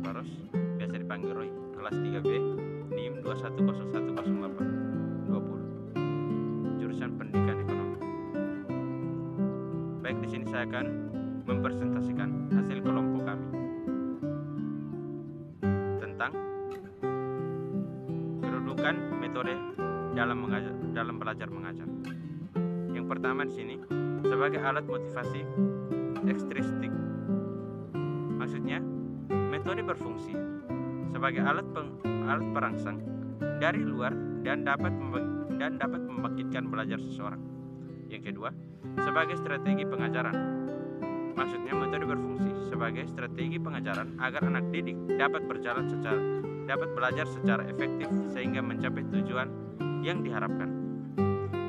Barbaros, biasa dipanggil Roy, kelas 3B, NIM 21010820, jurusan Pendidikan Ekonomi. Baik, di sini saya akan mempresentasikan hasil kelompok kami tentang kedudukan metode dalam belajar mengajar. Yang pertama di sini sebagai alat motivasi ekstrinsik. Maksudnya, metode berfungsi sebagai alat perangsang dari luar dan dapat membangkitkan belajar seseorang. Yang kedua, sebagai strategi pengajaran. Maksudnya, metode berfungsi sebagai strategi pengajaran agar anak didik dapat belajar secara efektif sehingga mencapai tujuan yang diharapkan.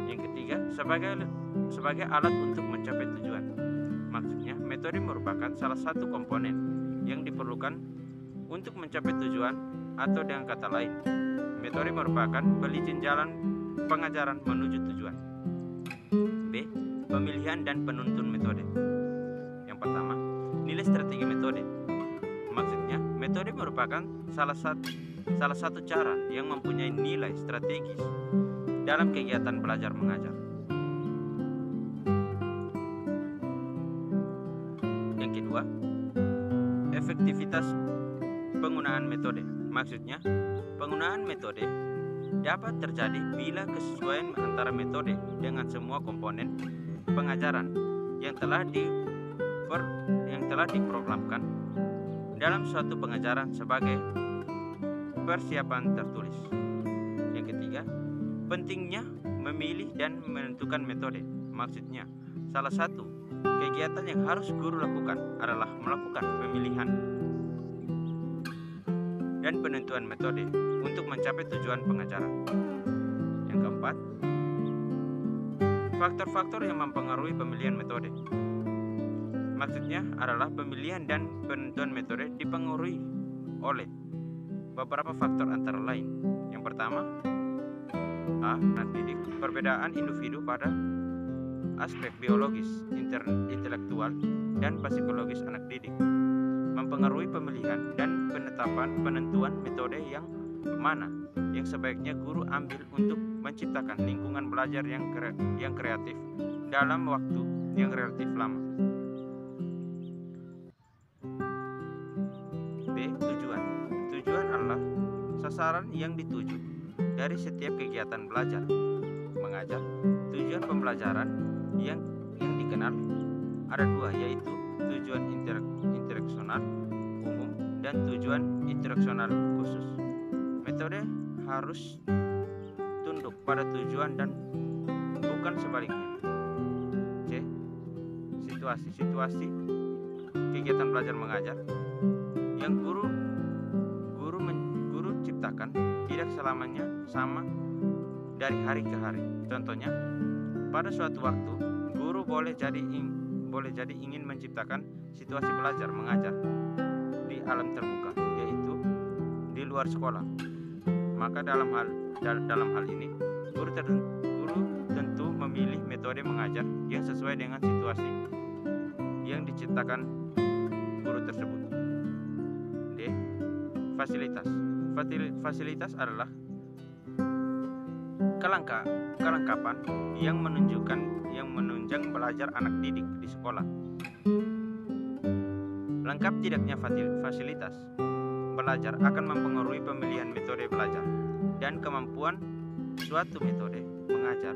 Yang ketiga, sebagai alat untuk mencapai tujuan. Maksudnya, metode merupakan salah satu komponen yang diperlukan untuk mencapai tujuan, atau dengan kata lain, metode merupakan pelicin jalan pengajaran menuju tujuan. B. Pemilihan dan penuntun metode. Yang pertama, nilai strategi metode. Maksudnya, metode merupakan salah satu cara yang mempunyai nilai strategis dalam kegiatan belajar mengajar. Yang kedua, efektivitas penggunaan metode. Maksudnya, penggunaan metode dapat terjadi bila kesesuaian antara metode dengan semua komponen pengajaran yang telah diprogramkan dalam suatu pengajaran sebagai persiapan tertulis. Yang ketiga, pentingnya memilih dan menentukan metode. Maksudnya, salah satu kegiatan yang harus guru lakukan adalah melakukan pemilihan dan penentuan metode untuk mencapai tujuan pengajaran. Yang keempat, faktor-faktor yang mempengaruhi pemilihan metode. Maksudnya adalah pemilihan dan penentuan metode dipengaruhi oleh beberapa faktor antara lain. Yang pertama, A. Anak didik. Perbedaan individu pada aspek biologis, intelektual, dan psikologis anak didik mempengaruhi pemilihan dan penentuan metode yang mana yang sebaiknya guru ambil untuk menciptakan lingkungan belajar yang kreatif dalam waktu yang relatif lama. B. Tujuan. Tujuan adalah sasaran yang dituju dari setiap kegiatan belajar mengajar. Tujuan pembelajaran yang dikenal ada dua, yaitu tujuan instruksional umum dan tujuan instruksional khusus. Metode harus tunduk pada tujuan dan bukan sebaliknya. C. Situasi kegiatan belajar mengajar yang guru ciptakan tidak selamanya sama dari hari ke hari. Contohnya, pada suatu waktu guru boleh jadi ingin menciptakan situasi belajar mengajar di alam terbuka, yaitu di luar sekolah. Maka dalam hal ini guru tentu memilih metode mengajar yang sesuai dengan situasi yang diciptakan guru tersebut. D. Fasilitas adalah kelengkapan yang menunjang belajar anak didik di sekolah. Lengkap tidaknya fasilitas belajar akan mempengaruhi pemilihan metode belajar, dan kemampuan suatu metode mengajar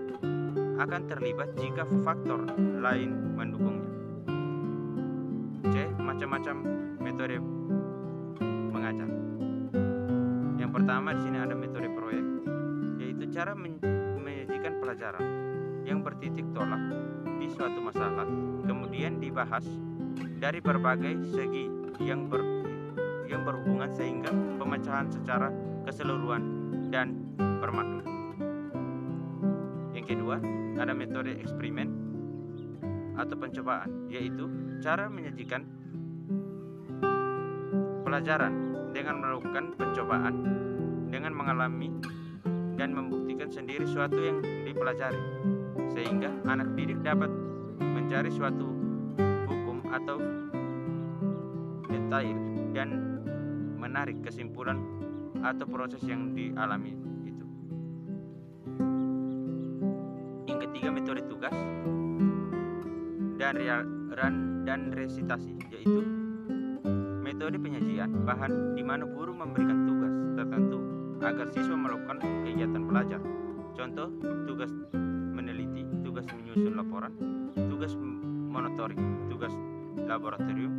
akan terlibat jika faktor lain mendukungnya. C. Macam-macam metode mengajar. Yang pertama di sini ada metode proyek, yaitu cara menyajikan pelajaran yang bertitik tolak di suatu masalah, kemudian dibahas dari berbagai segi yang berhubungan sehingga pemecahan secara keseluruhan dan bermakna. Yang kedua, ada metode eksperimen atau pencobaan, yaitu cara menyajikan pelajaran dengan melakukan pencobaan dengan mengalami dan membuktikan sendiri suatu yang dipelajari, sehingga anak didik dapat mencari suatu hukum atau detail dan menarik kesimpulan atau proses yang dialami itu. Yang ketiga, metode tugas dan resitasi, yaitu metode penyajian bahan di mana guru memberikan tugas tertentu agar siswa melakukan kegiatan belajar. Contoh, tugas meneliti, tugas menyusun laporan, tugas monitoring, tugas laboratorium.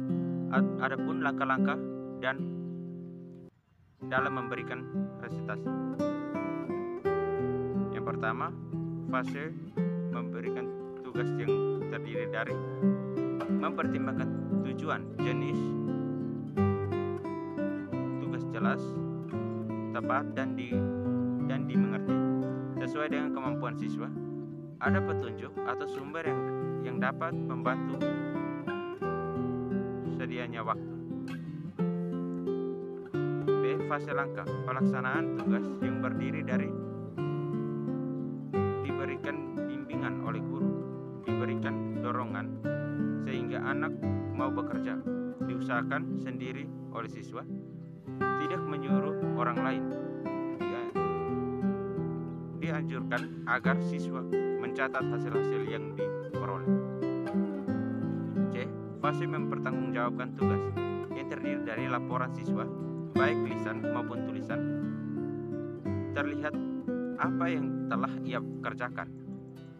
Adapun langkah-langkah dan dalam memberikan resitasi. Yang pertama, fase memberikan tugas yang terdiri dari mempertimbangkan tujuan, jenis, tugas jelas, tepat dan dimengerti sesuai dengan kemampuan siswa. Ada petunjuk atau sumber yang dapat membantu sedianya waktu. B. Fase langkah pelaksanaan tugas yang berdiri dari diberikan bimbingan oleh guru, diberikan dorongan sehingga anak mau bekerja, diusahakan sendiri oleh siswa, tidak menyuruh orang lain. Dianjurkan agar siswa mencatat hasil-hasil yang diperoleh. C. Fase mempertanggungjawabkan tugas yang terdiri dari laporan siswa, baik lisan maupun tulisan. Terlihat apa yang telah ia kerjakan.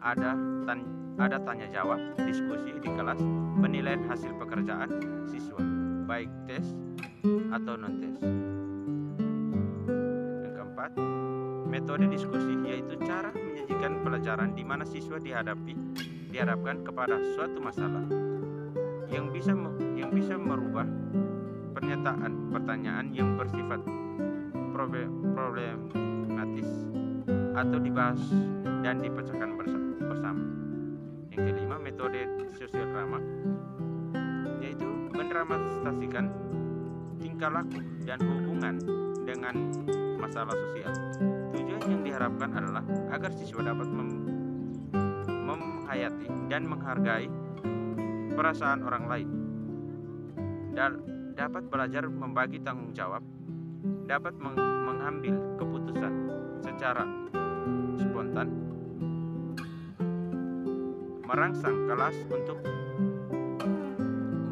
Ada tanya jawab, diskusi di kelas, penilaian hasil pekerjaan siswa, baik tes atau non-tes. Yang keempat, metode diskusi, yaitu cara menyajikan pelajaran di mana siswa dihadapkan kepada suatu masalah yang bisa merubah pertanyaan yang bersifat problematis atau dibahas dan dipecahkan bersama. Yang kelima, metode sosial drama, yaitu mendramatisasikan tingkah laku dan hubungan dengan masalah sosial. Tujuan yang diharapkan adalah agar siswa dapat menghayati dan menghargai perasaan orang lain, dan dapat belajar membagi tanggung jawab, dapat mengambil keputusan secara spontan, merangsang kelas untuk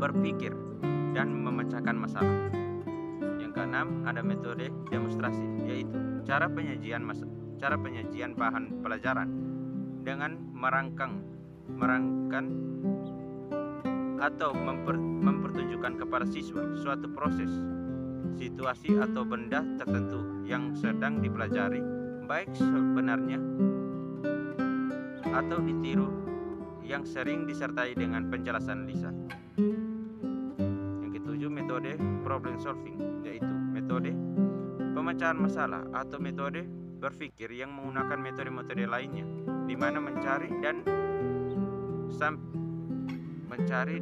berpikir dan memecahkan masalah. Yang keenam, ada metode demonstrasi, yaitu cara penyajian bahan pelajaran dengan merangkan atau mempertunjukkan kepada siswa suatu proses, situasi atau benda tertentu yang sedang dipelajari, baik sebenarnya atau ditiru, yang sering disertai dengan penjelasan lisan. Yang ketujuh, metode problem solving, yaitu metode pemecahan masalah atau metode berpikir yang menggunakan metode-metode lainnya, di mana mencari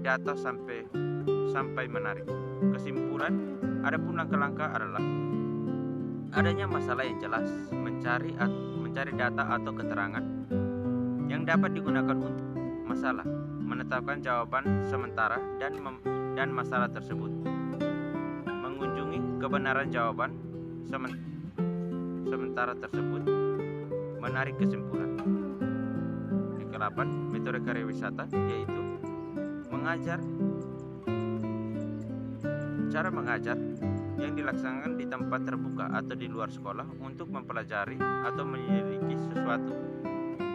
data sampai menarik kesimpulan. Adapun langkah-langkah adalah adanya masalah yang jelas, mencari data atau keterangan yang dapat digunakan untuk masalah, menetapkan jawaban sementara dan masalah tersebut, mengunjungi kebenaran jawaban sementara tersebut, menarik kesimpulan. Yang ke-8, metode karya wisata, yaitu cara mengajar yang dilaksanakan di tempat terbuka atau di luar sekolah untuk mempelajari atau menyelidiki sesuatu.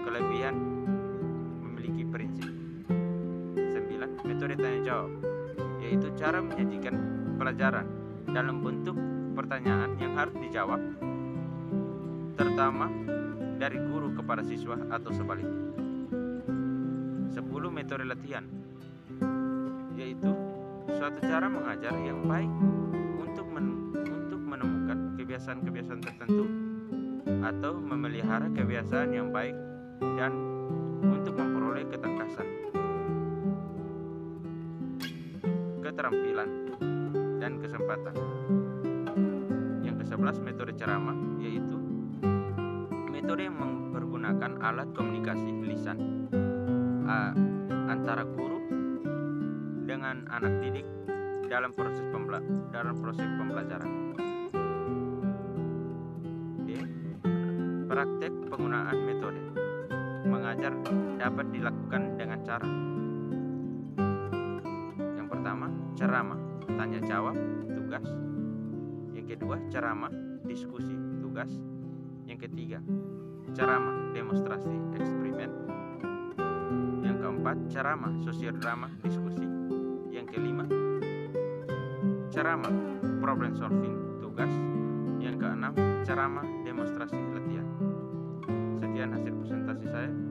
Kelebihan memiliki prinsip. 9. Metode tanya jawab, yaitu cara menyajikan pelajaran dalam bentuk pertanyaan yang harus dijawab, terutama dari guru kepada siswa atau sebaliknya. 10. Metode latihan, yaitu suatu cara mengajar yang baik untuk menemukan kebiasaan-kebiasaan tertentu atau memelihara kebiasaan yang baik dan untuk memperoleh ketangkasan, keterampilan, dan kesempatan. Yang ke-11, metode ceramah, yaitu metode yang mempergunakan alat komunikasi lisan antara guru dengan anak didik dalam proses pembelajaran. D. Praktek penggunaan metode. Mengajar dapat dilakukan dengan cara: yang pertama, ceramah, tanya jawab, tugas. Yang kedua, ceramah, diskusi, tugas. Yang ketiga, ceramah, demonstrasi, eksperimen. Yang keempat, ceramah, sosiodrama, diskusi. Yang kelima, ceramah, problem solving, tugas. Yang keenam, ceramah, demonstrasi, latihan. Sekian hasil presentasi saya.